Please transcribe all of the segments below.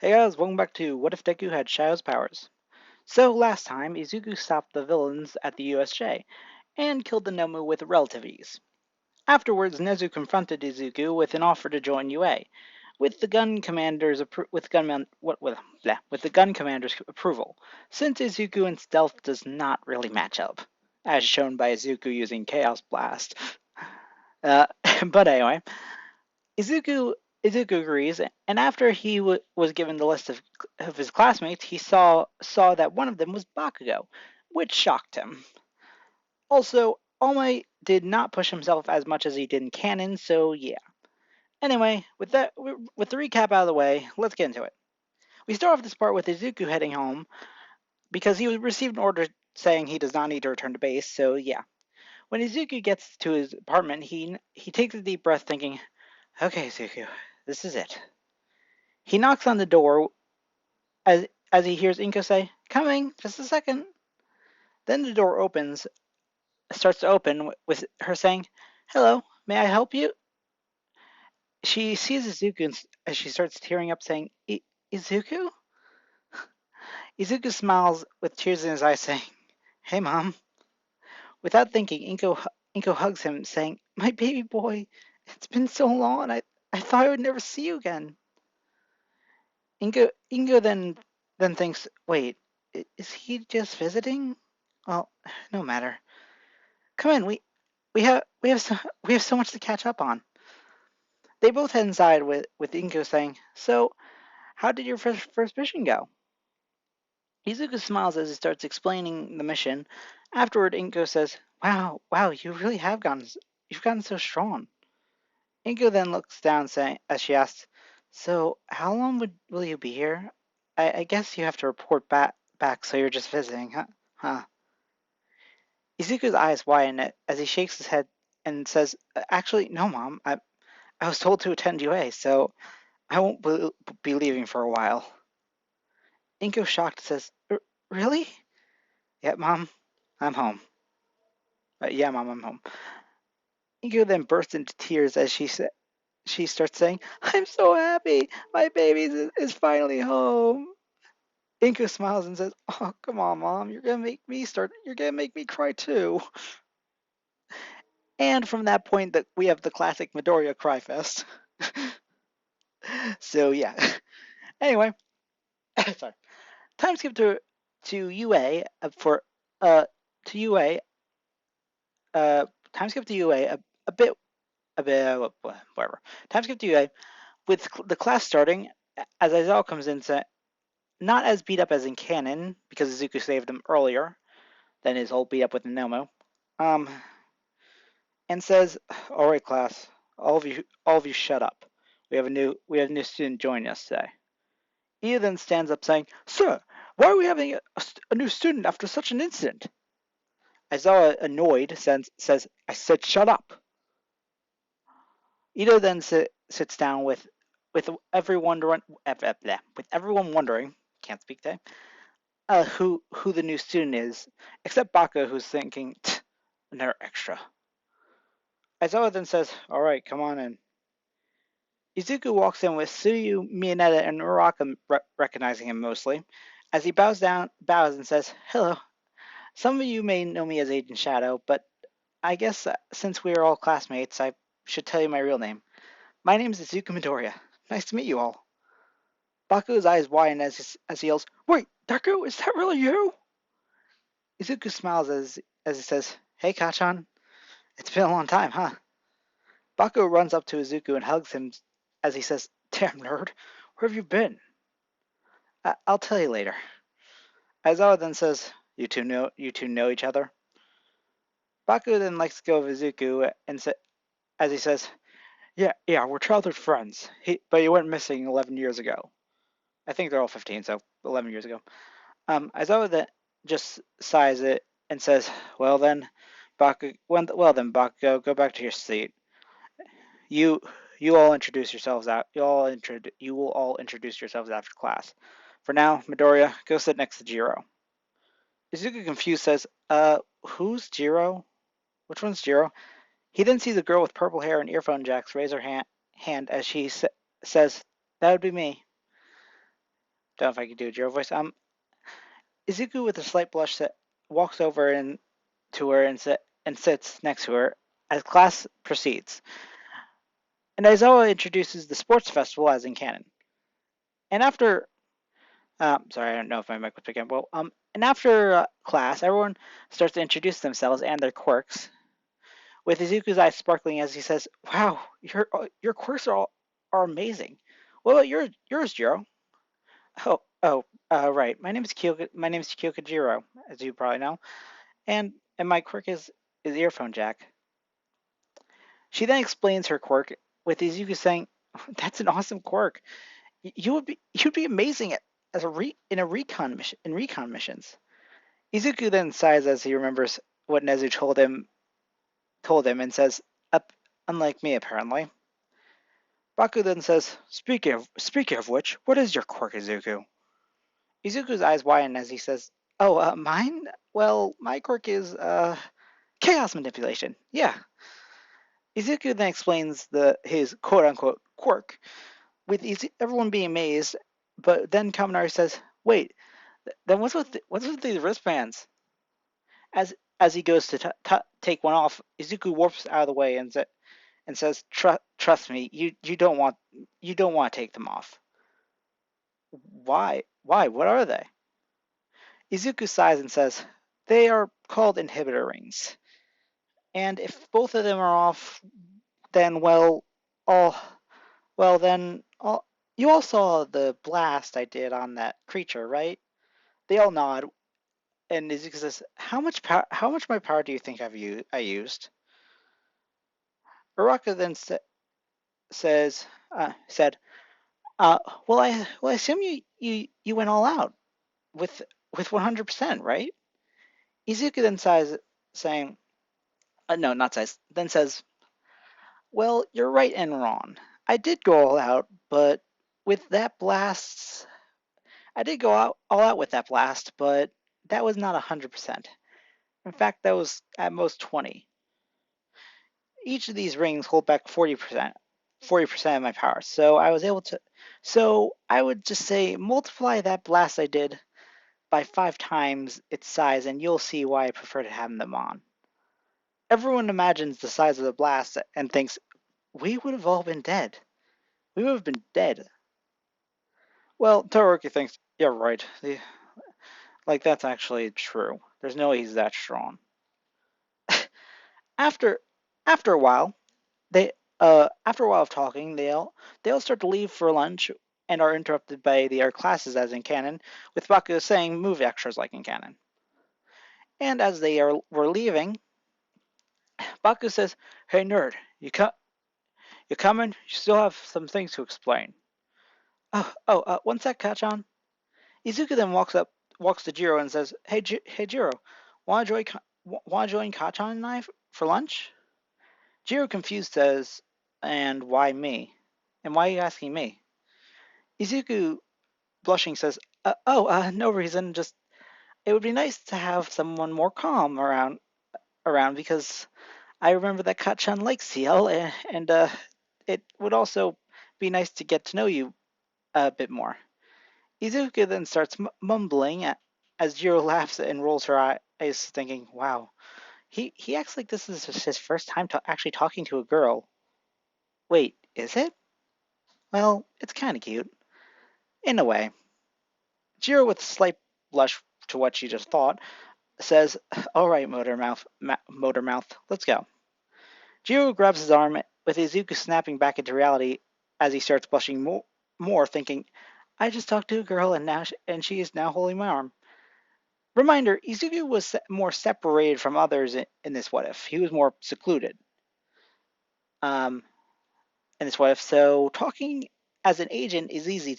Hey guys, welcome back to What If Deku Had Shadow's Powers. So last time, Izuku stopped the villains at the USJ and killed the Nomu with relative ease. Afterwards, Nezu confronted Izuku with an offer to join UA, with the gun commander's with the gun commander's approval, since Izuku in stealth does not really match up, as shown by Izuku using Chaos Blast. Uh, but anyway, Izuku Izuku agrees, and after he was given the list of his classmates, he saw that one of them was Bakugo, which shocked him. Also, All Might did not push himself as much as he did in canon, so yeah. Anyway, with the recap out of the way, let's get into it. We start off this part with Izuku heading home because he received an order saying he does not need to return to base, so yeah. When Izuku gets to his apartment, he takes a deep breath, thinking, "Okay, Izuku, this is it." He knocks on the door as he hears Inko say, "Coming, just a second." Then the door starts to open with her saying, "Hello, may I help you?" She sees Izuku as she starts tearing up, saying, "Izuku?" Izuku smiles with tears in his eyes, saying, "Hey, Mom." Without thinking, Inko hugs him, saying, "My baby boy, it's been so long. I thought I would never see you again." Ingo then thinks, "Wait, is he just visiting? Well, no matter. Come in. We have so much to catch up on." They both head inside with Inko saying, "So, how did your first mission go?" Izuku smiles as he starts explaining the mission. Afterward, Inko says, "Wow, you've gotten so strong." Inko then looks down, saying, as she asks, "So, how long will you be here? I guess you have to report back, so you're just visiting, huh?" Huh. Izuku's eyes widen as he shakes his head and says, "Actually, no, Mom. I was told to attend UA, so I won't be leaving for a while." Inko, shocked, says, "Really?" "Yep, Mom. I'm home." "Yeah, Mom, I'm home." Inko then bursts into tears as she starts saying, "I'm so happy. My baby is finally home." Inko smiles and says, "Oh, come on, Mom. You're gonna make me cry too." And from that point, that we have the classic Midoriya cry fest. So yeah. Anyway, sorry. Time skip to UA for uh to UA time skip to UA a bit whatever. Time skip to UA with the class starting as Aizawa comes in, not as beat up as in canon because Izuku saved him earlier than his whole beat up with Nomo. Um, and says, "All right, class, all of you, shut up. We have a new student joining us today." He then stands up, saying, "Sir, why are we having a new student after such an incident?" Aizawa, annoyed, says, "I said shut up." Ito then sits down with everyone with everyone wondering, can't speak today, who the new student is, except Baka, who's thinking, "Another extra." Aizawa then says, "All right, come on in." Izuku walks in with Tsuyu, Miyoneta, and Uraka recognizing him mostly, as he bows and says, "Hello. Some of you may know me as Agent Shadow, but I guess since we are all classmates, I should tell you my real name. My name is Izuku Midoriya. Nice to meet you all." Baku's eyes widen as he yells, "Wait, Deku, is that really you?" Izuku smiles as he says, "Hey, Kachan. It's been a long time, huh?" Baku runs up to Izuku and hugs him as he says, "Damn nerd, where have you been?" "I'll tell you later." Aizawa then says, You two know each other?" Baku then lets go of Izuku as he says, "Yeah, we're childhood friends. But he went missing 11 years ago." I think they're all 15, so 11 years ago. Aizawa then just sighs it and says, well then, Baku, go back to your seat. You you all introduce yourselves out. You will all introduce yourselves after class. For now, Midoriya, go sit next to Jiro." Izuku, confused, says, Who's Jiro? Which one's Jiro?" He then sees a girl with purple hair and earphone jacks raise her hand as she says, "That would be me." don't know if I can do a Jiro voice. Izuku with a slight blush walks over to her and sits next to her as class proceeds. And Aizawa introduces the sports festival as in canon. And after, sorry, I don't know if my mic was picking up well. And after class, everyone starts to introduce themselves and their quirks, with Izuku's eyes sparkling as he says, "Wow, your quirks are amazing. What about yours, Jiro?" Right. My name is Kyoka Jiro, as you probably know, and my quirk is earphone jack. She then explains her quirk, with Izuku saying, "That's an awesome quirk. You'd be amazing as in a recon missions." Izuku then sighs as he remembers what Nezu told him and says, "Up, unlike me apparently." Baku then says, speaking of which, what is your quirk, Izuku?" Izuku's eyes widen as he says, "Oh, mine? Well, my quirk is chaos manipulation. Yeah." Izuku then explains his quote unquote quirk, with everyone being amazed, but then Kaminari says, "Wait, then what's with these wristbands?" As he goes to take one off, Izuku warps out of the way and says, "Trust me, you don't want to take them off." "Why? Why? What are they?" Izuku sighs and says, "They are called inhibitor rings, and if both of them are off, then all then all." "You all saw the blast I did on that creature, right?" They all nod, and Izuku says, How much of my power do you think I used?" Uraka then says, said, "Well, I assume you went all out with 100%, right?" Izuku then sighs, saying, "No, not sighs." Then says, "Well, you're right and wrong. I did go all out, but with that blast, I did go all out with that blast, but that was not 100%. In fact, that was at most 20. Each of these rings hold back 40% of my power. So I was able to. So I would just say multiply that blast I did by 5 times its size, and you'll see why I prefer to have them on." Everyone imagines the size of the blast and thinks we would have all been dead. We would have been dead. Well, Todoroki thinks, "You're right. Like that's actually true. There's no way he's that strong." After after a while, after a while of talking, they all start to leave for lunch and are interrupted by their classes as in canon, with Bakugo saying move extras like in canon. And as were leaving, Baku says, "Hey nerd, you coming? You still have some things to explain." One sec, Kachan." Izuku then walks to Jiro and says, hey Jiro, wanna join Kachan and I for lunch?" Jiro confused says, "And why me? And why are you asking me?" Izuku, blushing, says, no reason. Just it would be nice to have someone more calm around because I remember that Kachan likes CL, and it would also be nice to get to know you a bit more." Izuku then starts mumbling as Jiro laughs and rolls her eyes, thinking, "Wow, he acts like this is his first time actually talking to a girl. Wait, is it? Well, it's kind of cute. In a way." Jiro, with a slight blush to what she just thought, says, "All right, Motor Mouth, let's go." Jiro grabs his arm, with Izuku snapping back into reality as he starts blushing more, thinking, "I just talked to a girl and she is now holding my arm." Reminder, Izuku was more separated from others in this what if. He was more secluded in this what if. So as an agent is easy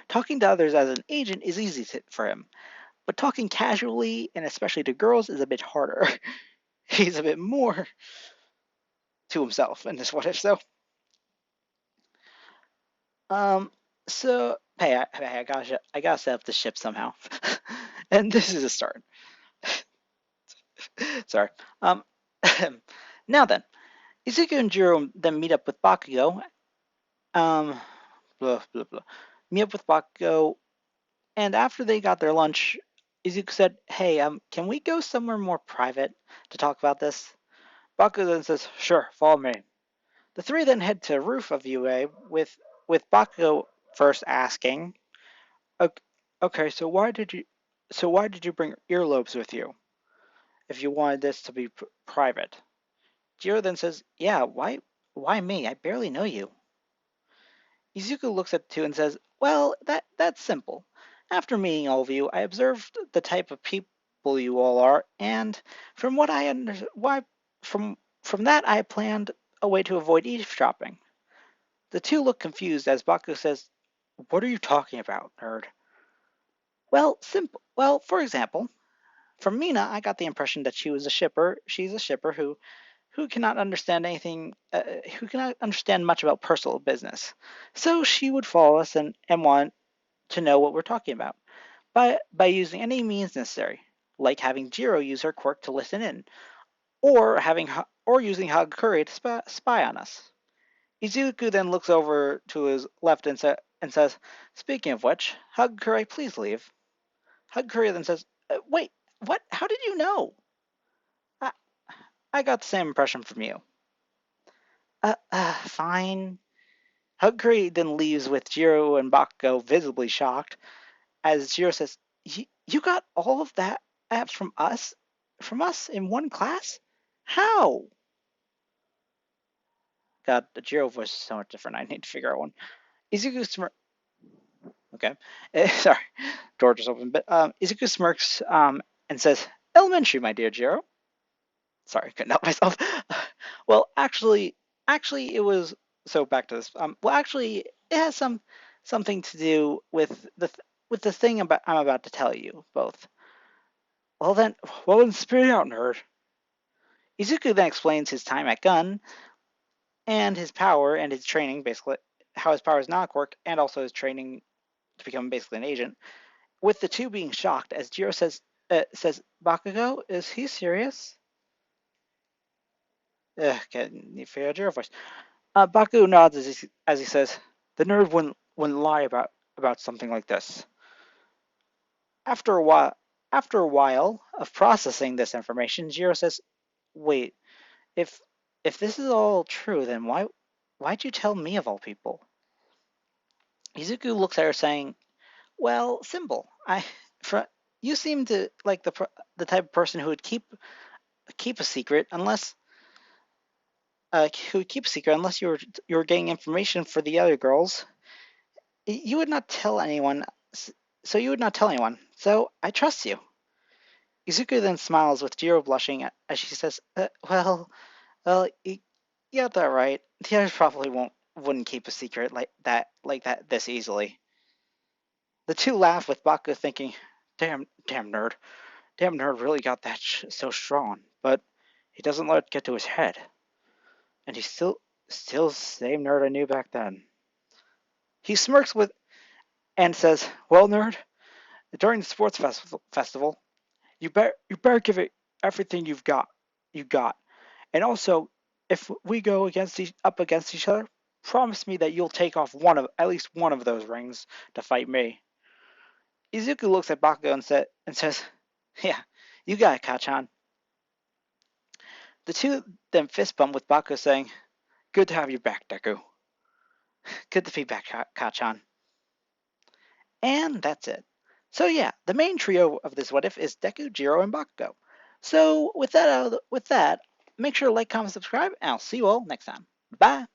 talking to others as an agent is easy for him. But talking casually and especially to girls is a bit harder. He's a bit more to himself in this what if. So hey, I gotta set up the ship somehow, and this is a start. Sorry. Um, now then, Izuku and Jiro then meet up with Bakugo. Um, blah blah blah. Meet up with Bakugo And after they got their lunch, Izuku said, "Hey, can we go somewhere more private to talk about this?" Baku then says, "Sure, follow me." The three then head to the roof of UA with Baku first asking, "Okay, so why did you bring earlobes with you if you wanted this to be private?" Jiro then says, "Yeah, why me? I barely know you." Izuku looks at the two and says, "Well, that's simple. After meeting all of you, I observed the type of people you all are, and from what I under why from that I planned a way to avoid eavesdropping." The two look confused as Baku says, "What are you talking about, nerd?" Well, simple. Well, for example, from Mina, I got the impression that she was a shipper. She's a shipper who cannot understand anything, who cannot understand much about personal business. So she would follow us and want to know what we're talking about by using any means necessary, like having Jiro use her quirk to listen in, or using Hagakure to spy on us. Izuku then looks over to his left and says, "Speaking of which, Hagakure, please leave." Hagakure then says, "Wait, what? How did you know?" I, I got the same impression from you. Fine. Hagakure then leaves with Jiro and Bakugo visibly shocked, as Jiro says, "You got all of that apps from us in one class? How?" God, the Jiro voice is so much different. I need to figure out one. Izuku smirks. Okay, sorry, door just opened. But Izuku smirks and says, "Elementary, my dear Jiro." Sorry, couldn't help myself. Well, actually, it was so back to this. Well, actually, it has something to do with the thing I'm about to tell you both. Well then, spit it out, nerd. Izuku then explains his time at Gun and his power and his training, basically how his power is not a quirk, and also his training to become basically an agent. With the two being shocked, as Jiro says, "Bakugo, is he serious?" Can you figure out Jiro voice? Baku nods as he says, "The nerd wouldn't lie about something like this." After a while, after a while of processing this information, Jiro says, "Wait, if if this is all true, then why'd you tell me of all people?" Izuku looks at her saying, "Well, simple. You seem to like the type of person who would keep a secret unless you were getting information for the other girls. You would not tell anyone, so you would not tell anyone. So I trust you." Izuku then smiles with Jiro blushing as she says, well, you got that right. The others probably wouldn't keep a secret like that this easily." The two laugh with Baku thinking, damn nerd. Damn nerd really got that so strong, but he doesn't let it get to his head. And he's still the same nerd I knew back then. He smirks with and says, "Well, nerd, during the sports festival, you better give it everything you got. And also, if we go up against each other, promise me that you'll take off at least one of those rings to fight me." Izuku looks at Bakugo and says, "Yeah, you got it, Kachan." The two then fist bump with Bakugo saying, "Good to have you back, Deku." "Good to be back, Kachan." And that's it. So yeah, the main trio of this what if is Deku, Jiro, and Bakugo. So with that, make sure to like, comment, subscribe, and I'll see you all next time. Bye.